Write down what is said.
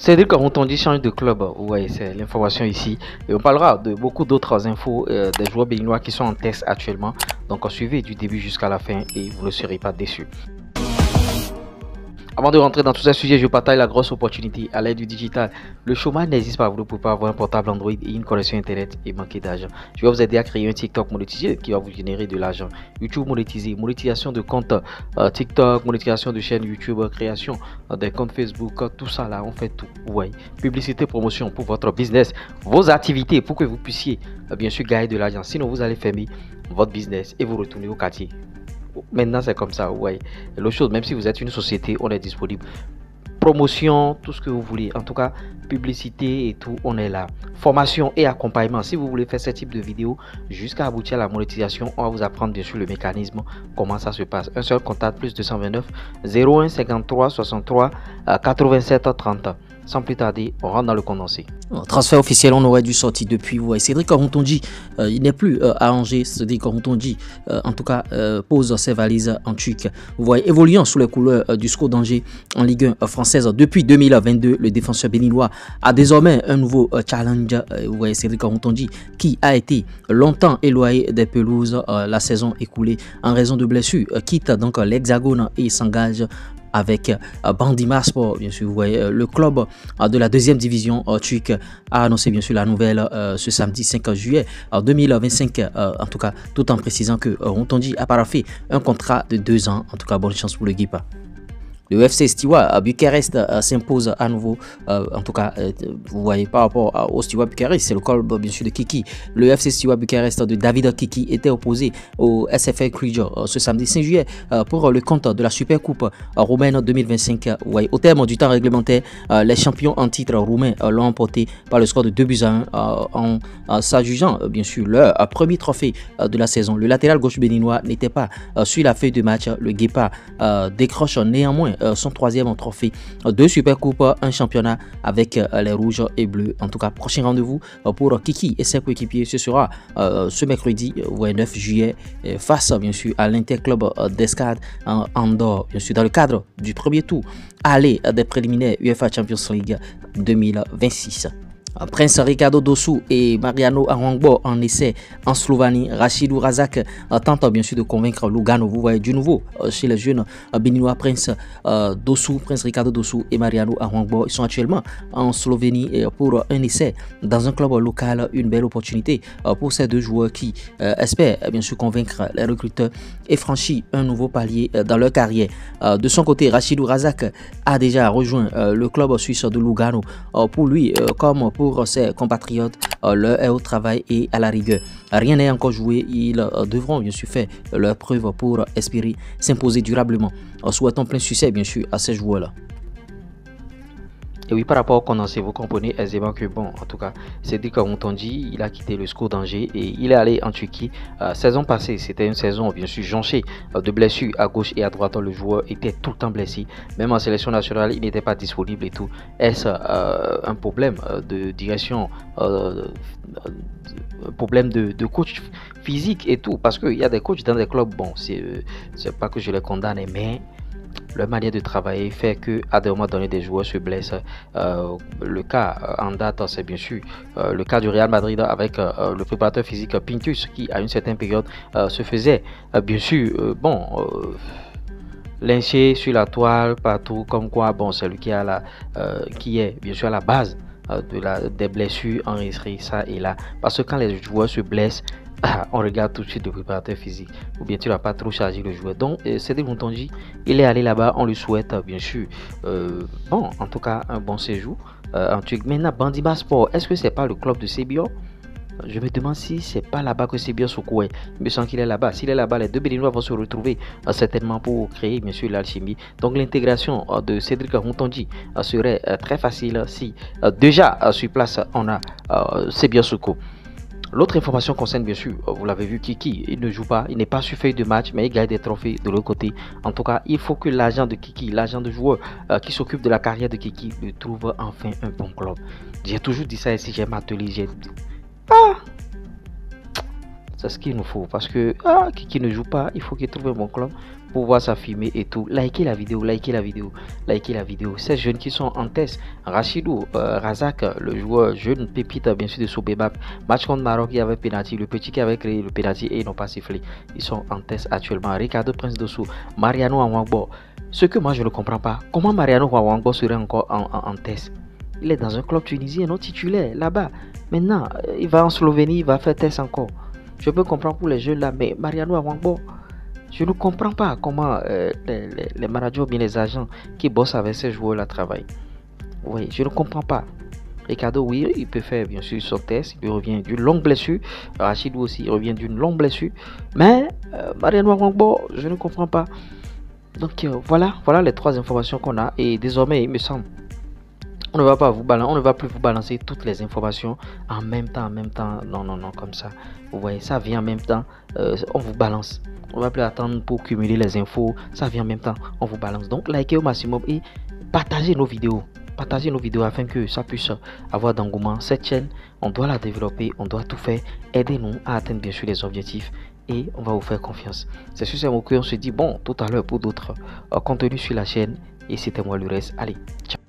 C'est-à-dire quand on dit change de club, ouais, c'est l'information ici. Et on parlera de beaucoup d'autres infos des joueurs béninois qui sont en test actuellement. Donc suivez du début jusqu'à la fin et vous ne serez pas déçus. Avant de rentrer dans tous ces sujets, je partage la grosse opportunité à l'aide du digital. Le chômage n'existe pas, vous ne pouvez pas avoir un portable Android et une connexion internet et manquer d'argent. Je vais vous aider à créer un TikTok monétisé qui va vous générer de l'argent. YouTube monétisé, monétisation de compte TikTok, monétisation de chaîne YouTube, création des comptes Facebook, tout ça là, on fait tout. Ouais. Publicité, promotion pour votre business, vos activités pour que vous puissiez bien sûr gagner de l'argent. Sinon, vous allez fermer votre business et vous retourner au quartier. Maintenant, c'est comme ça, ouais. L'autre chose, même si vous êtes une société, on est disponible. Promotion, tout ce que vous voulez. En tout cas, publicité et tout, on est là. Formation et accompagnement. Si vous voulez faire ce type de vidéo jusqu'à aboutir à la monétisation, on va vous apprendre bien sûr le mécanisme, comment ça se passe. Un seul contact, plus 229 01 53 63 87 30. Sans plus tarder, on rentre dans le condensé. Transfert officiel, on aurait dû sortir depuis. Vous voyez, Cédric Orontonji, il n'est plus à Angers. Cédric Orontonji, en tout cas, pose ses valises en Turquie. Vous voyez, évoluant sous les couleurs du SCO d'Angers en Ligue 1 française depuis 2022, le défenseur béninois a désormais un nouveau challenge. Vous voyez, Cédric Orontonji, qui a été longtemps éloigné des pelouses la saison écoulée en raison de blessures, quitte donc l'Hexagone et s'engage avec Bandima Sport, bien sûr. Vous voyez, le club de la deuxième division turque a annoncé bien sûr la nouvelle ce samedi 5 juillet 2025, en tout cas, tout en précisant que Orontonji a paraphé un contrat de 2 ans. En tout cas, bonne chance pour le Guipa. Le FC Steaua Bucarest s'impose à nouveau, en tout cas, vous voyez, par rapport au Steaua Bucarest, c'est le club bien sûr de Kiki. Le FC Steaua Bucarest de David Kiki était opposé au SFL Cluj ce samedi 5 juillet pour le compte de la Super Coupe roumaine 2025. Ouais, au terme du temps réglementaire, les champions en titre roumains l'ont emporté par le score de 2-1 en s'adjugeant bien sûr leur premier trophée de la saison. Le latéral gauche béninois n'était pas sur la feuille de match. Le Guépa décroche néanmoins son troisième trophée, 2 Super Coupes, un championnat avec les rouges et bleus. En tout cas, prochain rendez-vous pour Kiki et ses coéquipiers, ce sera ce mercredi 9 juillet face bien sûr à l'Interclub d'Escade en Andorre, bien sûr dans le cadre du premier tour aller des préliminaires UEFA Champions League 2026. Prince Ricardo Dossou et Mariano Arwangbo en essai en Slovénie. Rachidou Razak tente bien sûr de convaincre Lugano. Vous voyez du nouveau chez les jeunes béninois. Prince Ricardo Dossou et Mariano Arwangbo, ils sont actuellement en Slovénie pour un essai dans un club local. Une belle opportunité pour ces deux joueurs qui espèrent bien sûr convaincre les recruteurs et franchir un nouveau palier dans leur carrière. De son côté, Rachidou Razak a déjà rejoint le club suisse de Lugano. Pour lui, comme pour ses compatriotes, l'heure est au travail et à la rigueur. Rien n'est encore joué, ils devront bien sûr faire leur preuve pour espérer s'imposer durablement. Souhaitons plein succès bien sûr à ces joueurs-là. Et oui, par rapport au condensé, vous comprenez aisément que bon, en tout cas, Cédric Orontonji, il a quitté le SCO d'Angers et il est allé en Turquie. Saison passée, c'était une saison bien sûr jonchée de blessures à gauche et à droite. Le joueur était tout le temps blessé. Même en sélection nationale, il n'était pas disponible et tout. Est-ce un problème de direction, un problème de coach physique et tout? Parce qu'il y a des coachs dans des clubs, bon, c'est pas que je les condamne, mais leur manière de travailler fait que à des moments donnés des joueurs se blessent. Le cas en date, c'est bien sûr le cas du Real Madrid avec le préparateur physique Pintus qui à une certaine période se faisait bien sûr lyncher sur la toile partout, comme quoi bon, c'est lui qui est bien sûr à la base des blessures enregistrées ça et là, parce que quand les joueurs se blessent, on regarde tout de suite le préparateur physique, ou bien tu n'as pas trop chargé le joueur. Donc Cédric Orontonji, il est allé là-bas, on lui souhaite bien sûr bon, en tout cas un bon séjour en Turquie. Maintenant, Bandima Sport, est-ce que c'est pas le club de Sebion? Je me demande si c'est pas là-bas que Sebion Soukoué. Il me semble qu'il est là-bas. S'il est là-bas, les deux Béninois vont se retrouver certainement pour créer bien sûr l'alchimie. Donc l'intégration de Cédric Orontonji serait très facile si déjà sur place on a Sebion Soukou. L'autre information concerne bien sûr, vous l'avez vu, Kiki, il ne joue pas, il n'est pas sur feuille de match, mais il gagne des trophées de l'autre côté. En tout cas, il faut que l'agent de Kiki, l'agent de joueur qui s'occupe de la carrière de Kiki, lui trouve enfin un bon club. J'ai toujours dit ça ici, j'ai martelé, c'est ce qu'il nous faut, parce que Kiki ne joue pas, il faut qu'il trouve un bon club pouvoir s'affirmer et tout. Likez la vidéo, likez la vidéo, likez la vidéo. Ces jeunes qui sont en test, Rachidou, Razak, le joueur jeune pépite bien sûr de Soubebap, match contre Maroc, il y avait penalty, le petit qui avait créé le penalty et ils n'ont pas sifflé. Ils sont en test actuellement. Ricardo Prince Dossou, Mariano Awangbo. Ce que moi je ne comprends pas, comment Mariano Awangbo serait encore en test? Il est dans un club tunisien non titulaire là-bas. Maintenant, il va en Slovénie, il va faire test encore. Je peux comprendre pour les jeunes là, mais Mariano Awangbo, je ne comprends pas comment les managers ou bien les agents qui bossent avec ces joueurs-là travaillent. Oui, je ne comprends pas. Ricardo, oui, il peut faire bien sûr son test, il revient d'une longue blessure. Rachidou aussi, il revient d'une longue blessure. Mais Mariano Awangbo, je ne comprends pas. Donc voilà les 3 informations qu'on a. Et désormais, il me semble, on ne va plus vous balancer toutes les informations en même temps. Non, comme ça. Vous voyez, ça vient en même temps. On vous balance. On ne va plus attendre pour cumuler les infos. Ça vient en même temps. On vous balance. Donc, likez au maximum et partagez nos vidéos. Partagez nos vidéos afin que ça puisse avoir d'engouement. Cette chaîne, on doit la développer. On doit tout faire. Aidez-nous à atteindre bien sûr les objectifs. Et on va vous faire confiance. C'est sur ces mots qu'on se dit bon tout à l'heure pour d'autres contenus sur la chaîne. Et c'était moi le reste. Allez, ciao.